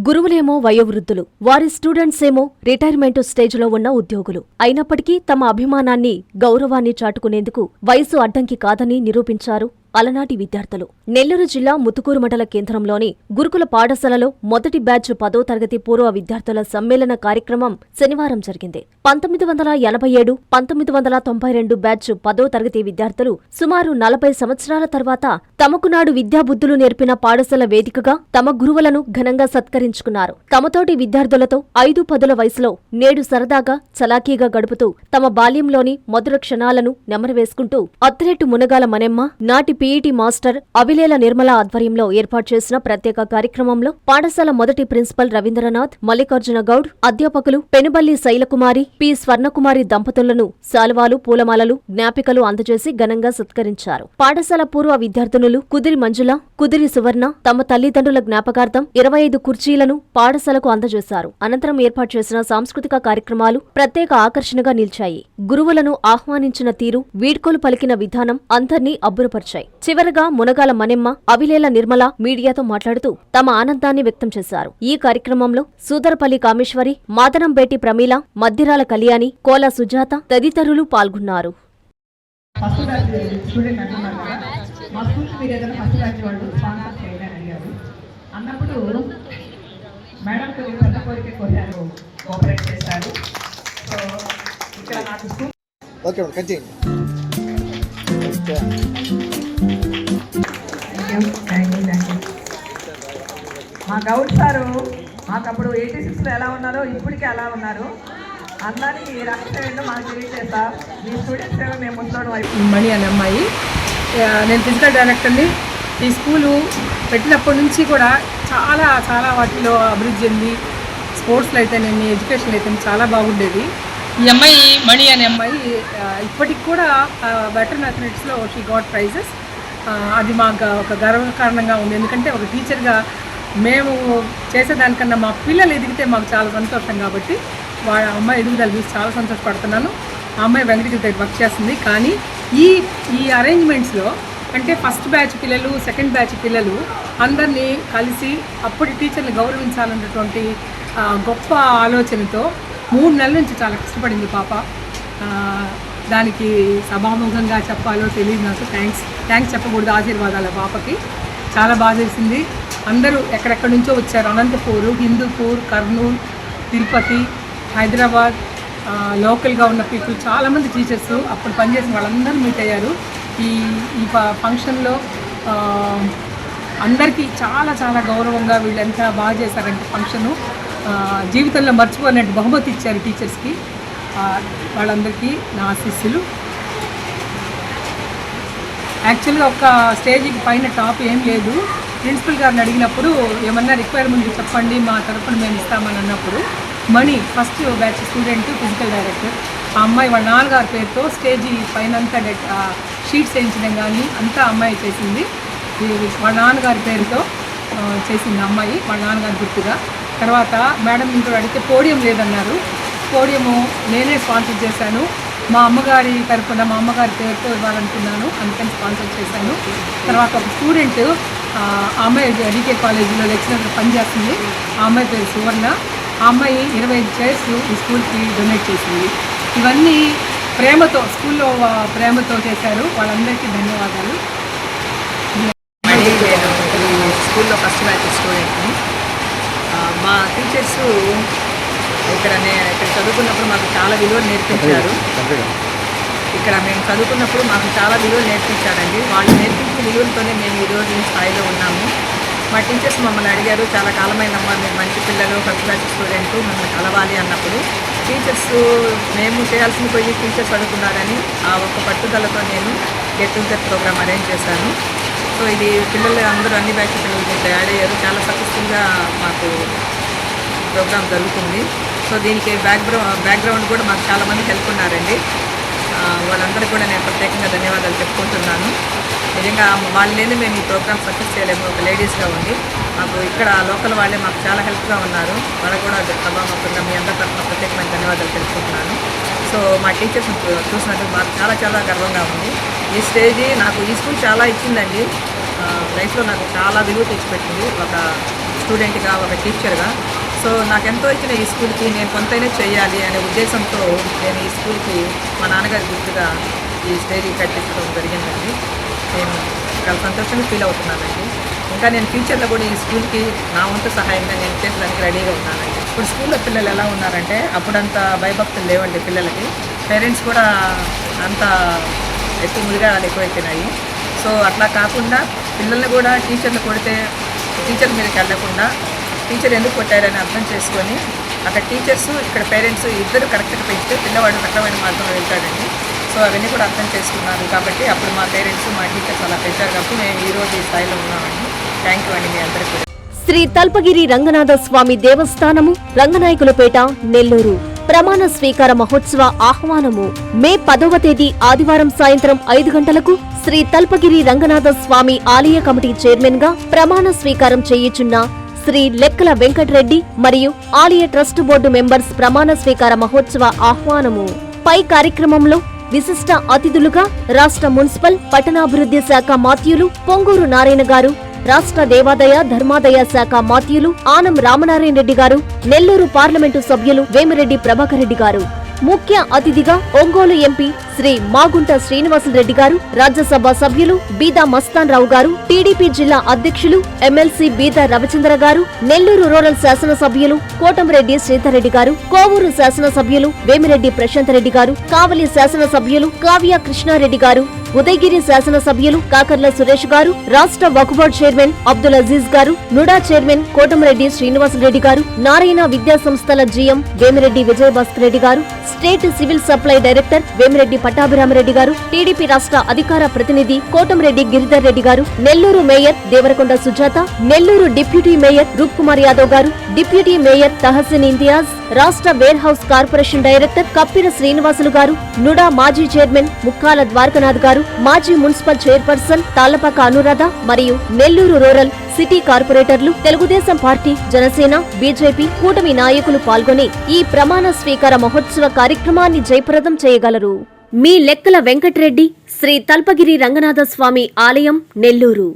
గురువులేమో వయోవృద్ధులు, వారి స్టూడెంట్స్ ఏమో రిటైర్మెంట్ స్టేజ్లో ఉన్న ఉద్యోగులు. అయినప్పటికీ తమ అభిమానాన్ని, గౌరవాన్ని చాటుకునేందుకు వయసు అడ్డంకి కాదని నిరూపించారు అలనాటి విద్యార్థులు. నెల్లూరు జిల్లా ముతుకూరు మండల కేంద్రంలోని గురుకుల పాఠశాలలో మొదటి బ్యాచ్ 10వ తరగతి పూర్వ విద్యార్థుల సమ్మేళన కార్యక్రమం శనివారం జరిగింది. 1987, 1992 బ్యాచ్ 10వ తరగతి విద్యార్థులు సుమారు 40 సంవత్సరాల తర్వాత తమకు నాడు విద్యాబుద్ధులు నేర్పిన పాఠశాల వేదికగా తమ గురువులను ఘనంగా సత్కరించుకున్నారు. తమతోటి విద్యార్థులతో 5-10ల వయసులో నేడు సరదాగా, చలాకీగా గడుపుతూ తమ బాల్యంలోని మధుర క్షణాలను నెమరువేసుకుంటూ అథ్లెట్ మునగాల మణెమ్మ, నాటి పీఈటీ మాస్టర్ అవిలేల నిర్మల ఆధ్వర్యంలో ఏర్పాటు చేసిన ప్రత్యేక కార్యక్రమంలో పాఠశాల మొదటి ప్రిన్సిపల్ రవీంద్రనాథ్, మల్లికార్జున గౌడ్, అధ్యాపకులు పెనుబల్లి శైలకుమారి, పి స్వర్ణకుమారి దంపతులను శాలువాలు, పూలమాలలు, జ్ఞాపికలు అందజేసి ఘనంగా సత్కరించారు. పాఠశాల పూర్వ విద్యార్థినులు కుదిరి మంజుల, కుదిరి సువర్ణ తమ తల్లిదండ్రుల జ్ఞాపకార్థం 25 కుర్చీలను పాఠశాలకు అందజేశారు. అనంతరం ఏర్పాటు చేసిన సాంస్కృతిక కార్యక్రమాలు ప్రత్యేక ఆకర్షణగా నిలిచాయి. గురువులను ఆహ్వానించిన తీరు, వీడ్కోలు పలికిన విధానం అందర్నీ అబ్బురపరిచాయి. చివరగా మునగాల మణెమ్మ, అవిలేల నిర్మల మీడియాతో మాట్లాడుతూ తమ ఆనందాన్ని వ్యక్తం చేశారు. ఈ కార్యక్రమంలో సూదరపల్లి కామేశ్వరి, మాదనంబేటి ప్రమీల, మద్దిరాల కళ్యాణి, కోల సుజాత తదితరులు పాల్గొన్నారు. మా గౌడ్ సారు మాకు అప్పుడు 86లో ఎలా ఉన్నారో ఇప్పటికీ అలా ఉన్నారు. అందరికీ రక్షణ మాకు తెలియజేస్తా. మీ స్టూడెంట్స్ ఏమో మేము ముసలోడు మణి అనే అమ్మాయి, నేను ఫిజికల్ డైరెక్టర్ని. ఈ స్కూలు పెట్టినప్పటి నుంచి కూడా చాలా చాలా వాటిలో అభివృద్ధి చెంది, స్పోర్ట్స్లో అయితేనేమి, ఎడ్యుకేషన్లో అయితేనే చాలా బాగుండేది. ఈ అమ్మాయి మణి అనే అమ్మాయి ఇప్పటికి కూడా వెటరన్ అథ్లెటిక్స్లో షీ గాట్ ప్రైజెస్. అది మాకు ఒక గర్వకారణంగా ఉంది. ఎందుకంటే ఒక టీచర్గా మేము చేసేదానికన్నా మా పిల్లలు ఎదిగితే మాకు చాలా సంతోషం. కాబట్టి వాళ్ళ అమ్మాయి ఎదుగుదల చూసి చాలా సంతోషపడుతున్నాను. ఆ అమ్మాయి వెంకటగిరి దగ్గర వర్క్ చేస్తుంది. కానీ ఈ అరేంజ్మెంట్స్లో అంటే ఫస్ట్ బ్యాచ్ పిల్లలు, సెకండ్ బ్యాచ్ పిల్లలు అందరినీ కలిసి అప్పటి టీచర్ని గౌరవించాలన్నటువంటి గొప్ప ఆలోచనతో 3 నెలల నుంచి చాలా కష్టపడింది పాప. దానికి సభాముఖంగా చెప్పాలో తెలియదు నాకు. థ్యాంక్స్ చెప్పకూడదు. ఆశీర్వాదాల పాపకి చాలా బాగా చేసింది. అందరూ ఎక్కడెక్కడి నుంచో వచ్చారు. అనంతపూర్, హిందూపూర్, కర్నూలు, తిరుపతి, హైదరాబాద్, లోకల్గా ఉన్న పీపుల్ చాలామంది టీచర్స్ అప్పుడు పనిచేసిన వాళ్ళందరూ మీట్ అయ్యారు. ఈ ఫంక్షన్లో అందరికీ చాలా చాలా గౌరవంగా వీళ్ళు ఎంత బాగా చేశారంటే ఫంక్షను జీవితంలో మర్చిపోయినట్టు బహుమతి ఇచ్చారు టీచర్స్కి. వాళ్ళందరికీ నా ఆశీస్సులు. యాక్చువల్గా ఒక స్టేజ్కి పైన టాప్ ఏం లేదు. ప్రిన్సిపల్ గారిని అడిగినప్పుడు ఏమన్నా రిక్వైర్మెంట్ చెప్పండి, మా తరఫున మేము ఇస్తామని అన్నప్పుడు Mani first batch student, physical director, ఆ అమ్మాయి వాళ్ళ నాన్నగారి పేరుతో స్టేజీ పైన అంతా షీట్స్ వేయించడం కానీ అంతా అమ్మాయి చేసింది. వాళ్ళ నాన్నగారి పేరుతో చేసింది అమ్మాయి, వాళ్ళ నాన్నగారి గుర్తుగా. తర్వాత మేడం ఇంట్లో అడిగితే పోడియం లేదన్నారు. పోడియము నేనే స్పాన్సర్ చేశాను. మా అమ్మగారి తరఫున మా అమ్మగారి పేరుతో ఇవ్వాలనుకున్నాను, అందుకని స్పాన్సర్ చేశాను. తర్వాత ఒక స్టూడెంట్, ఆ అమ్మాయి డికే కాలేజీలో లెక్చరర్గా పనిచేస్తుంది. ఆ అమ్మాయి పేరు సువర్ణ. ఆ అమ్మాయి 25 చైర్స్ ఈ స్కూల్కి డొనేట్ చేసింది. ఇవన్నీ ప్రేమతో, స్కూల్లో ప్రేమతో చేశారు. వాళ్ళందరికీ ధన్యవాదాలు. స్కూల్లో ఫస్ట్ బ్యాచ్ స్టూడెంట్ని. మా టీచర్స్ ఇక్కడ చదువుకున్నప్పుడు మాకు చాలా విలువలు నేర్పించారు. ఇక్కడ మేము చదువుకున్నప్పుడు మాకు చాలా విలువలు నేర్పించారండి. వాళ్ళు నేర్పించిన విలువలతోనే మేము ఈరోజు ఈ స్థాయిలో ఉన్నాము. మా టీచర్స్ మమ్మల్ని అడిగారు, చాలా కాలమైనమ్మా మీరు మంచి పిల్లలు, ఫస్ట్ బ్యాచ్ స్టూడెంట్, మమ్మల్ని కలవాలి అన్నప్పుడు టీచర్స్ మేము చేయాల్సిన పోయి టీచర్స్ అడుగుతున్నారని ఆ ఒక్క పట్టుదలతో నేను గెట్ టుగెదర్ ప్రోగ్రామ్ అరేంజ్ చేశాను. సో ఇది పిల్లలు అందరూ అన్ని బ్యాచ్ పిల్లలు దీంట్లో యాడ్ అయ్యారు. చాలా సక్సెస్ఫుల్గా మాకు ప్రోగ్రామ్ జరుగుతుంది. సో దీనికి బ్యాక్గ్రౌండ్ కూడా మాకు చాలామంది హెల్ప్ ఉన్నారండి. వాళ్ళందరికీ కూడా నేను ప్రత్యేకంగా ధన్యవాదాలు చెప్పుకుంటున్నాను. నిజంగా వాళ్ళు లేని మేము ఈ ప్రోగ్రామ్ సక్సెస్ చేయలేము. ఒక లేడీస్గా ఉండి మాకు ఇక్కడ లోకల్ వాళ్ళే మాకు చాలా హెల్ప్గా ఉన్నారు. వాళ్ళకు కూడా సభాముఖంగా మీ అందరి తరఫున ప్రత్యేకమైన ధన్యవాదాలు తెలుసుకుంటున్నాను. సో మా టీచర్స్ చూసినట్టు మాకు చాలా చాలా గర్వంగా ఉంది. ఈ స్టేజీ నాకు ఈ స్కూల్ చాలా ఇచ్చిందండి. లైఫ్లో నాకు చాలా విలువ తెచ్చిపెట్టింది. ఒక స్టూడెంట్గా ఒక టీచర్గా. సో నాకెంతో ఇచ్చిన ఈ స్కూల్కి నేను కొంతైనా చేయాలి అనే ఉద్దేశంతో నేను ఈ స్కూల్కి మా నాన్నగారి గుర్తుగా ఈ స్టేజీ కట్టించడం జరిగిందండి. నేను చాలా సంతోషంగా ఫీల్ అవుతున్నానండి. ఇంకా నేను ఫ్యూచర్లో కూడా ఈ స్కూల్కి నా వంతు సహాయంగా నేను చేసేదానికి రెడీగా ఉన్నానండి. ఇప్పుడు స్కూల్లో పిల్లలు ఎలా ఉన్నారంటే అప్పుడంత భయభక్తులు లేవండి పిల్లలకి. పేరెంట్స్ కూడా అంత ఎక్కువ ముదిగాలు ఎక్కువైపోయినాయి. సో అట్లా కాకుండా పిల్లల్ని కూడా టీచర్లు కొడితే టీచర్ మీదకి వెళ్ళకుండా టీచర్ ఎందుకు కొట్టారని అర్థం చేసుకొని అక్కడ టీచర్స్ ఇక్కడ పేరెంట్స్ ఇద్దరు కరెక్ట్గా పెంచితే పిల్లవాడు సక్రమైన మార్గంలో వెళ్తాడండి. సో అవన్నీ కూడా అర్థం చేసుకున్నారు కాబట్టి అప్పుడు మా పేరెంట్స్ మా టీచర్స్ అలా పెంచారు కాబట్టి మేము ఈరోజు ఈ స్థాయిలో ఉన్నామండి. థ్యాంక్ యూ అండి మీ అందరికీ కూడా. శ్రీ తల్పగిరి రంగనాథ స్వామి దేవస్థానము, రంగనాయకులపేట, నెల్లూరు. ప్రమాణ స్వీకార మహోత్సవ ఆహ్వానము మే 10వ తేదీ ఆదివారం సాయంత్రం 5 గంటలకు శ్రీ తల్పగిరి రంగనాథ స్వామి ఆలయ కమిటీ చైర్మన్ గా ప్రమాణ స్వీకారం చేయుచున్న శ్రీ లెక్కల వెంకటరెడ్డి మరియు ఆలయ ట్రస్ట్ బోర్డు మెంబర్స్ ప్రమాణ స్వీకార మహోత్సవ ఆహ్వానము. పై కార్యక్రమంలో విశిష్ట అతిథులుగా రాష్ట్ర మున్సిపల్ పట్టణాభివృద్ధి శాఖ మాత్యులు పొంగూరు నారాయణ గారు, రాష్ట్ర దేవాదాయ ధర్మాదాయ శాఖ మాత్యులు ఆనం రామనారాయణ రెడ్డి గారు, నెల్లూరు పార్లమెంటు సభ్యులు వేమిరెడ్డి ప్రభాకర్ రెడ్డి గారు, ముఖ్య అతిథిగా ఒంగోలు ఎంపీ శ్రీ మాగుంట శ్రీనివాసులరెడ్డి గారు, రాజ్యసభ సభ్యులు బీదా మస్తాన్ రావు గారు, టీడీపీ జిల్లా అధ్యక్షులు ఎమ్మెల్సీ బీదా రవిచంద్ర గారు, నెల్లూరు రూరల్ శాసనసభ్యులు కోటంరెడ్డి శ్రీధర్రెడ్డి గారు, కోవూరు శాసనసభ్యులు వేమిరెడ్డి ప్రశాంత్ రెడ్డి గారు, కావలి శాసనసభ్యులు కావ్య కృష్ణారెడ్డి గారు, ఉదయగిరి శాసనసభ్యులు కాకర్ల సురేష్ గారు, రాష్ట్ర వక్ఫ్ బోర్డు చైర్మన్ అబ్దుల్ అజీజ్ గారు, నుడా చైర్మన్ కోటంరెడ్డి శ్రీనివాసరెడ్డి గారు, నారాయణ విద్యా సంస్థల GM Vemireddy Vijayabhaskar Reddy garu, state civil supply director Vemireddy Pattabhiramareddy garu, TDP రాష్ట్ర అధికార ప్రతినిధి Kotamreddy Giridhar Reddy garu, Nellore mayor Devarakonda Sujatha, Nellore deputy mayor Roop Kumar Yadav garu, deputy mayor Tahseen Imtiaz, రాష్ట్ర warehouse corporation director Kappira Srinivasulu garu, NUDA మాజీ చైర్మన్ ముక్కాల ద్వారకనాథ్ గారు, మాజీ మున్సిపల్ చైర్పర్సన్ తాళ్లపాక అనురాధ మరియు నెల్లూరు రూరల్ సిటీ కార్పొరేటర్లు, తెలుగుదేశం పార్టీ, జనసేన, బీజేపీ కూటమి నాయకులు పాల్గొని ఈ ప్రమాణ స్వీకార మహోత్సవ కార్యక్రమాన్ని జయప్రదం చేయగలరు. మీ లెక్కల వెంకటరెడ్డి, శ్రీ తల్పగిరి రంగనాథ స్వామి ఆలయం, నెల్లూరు.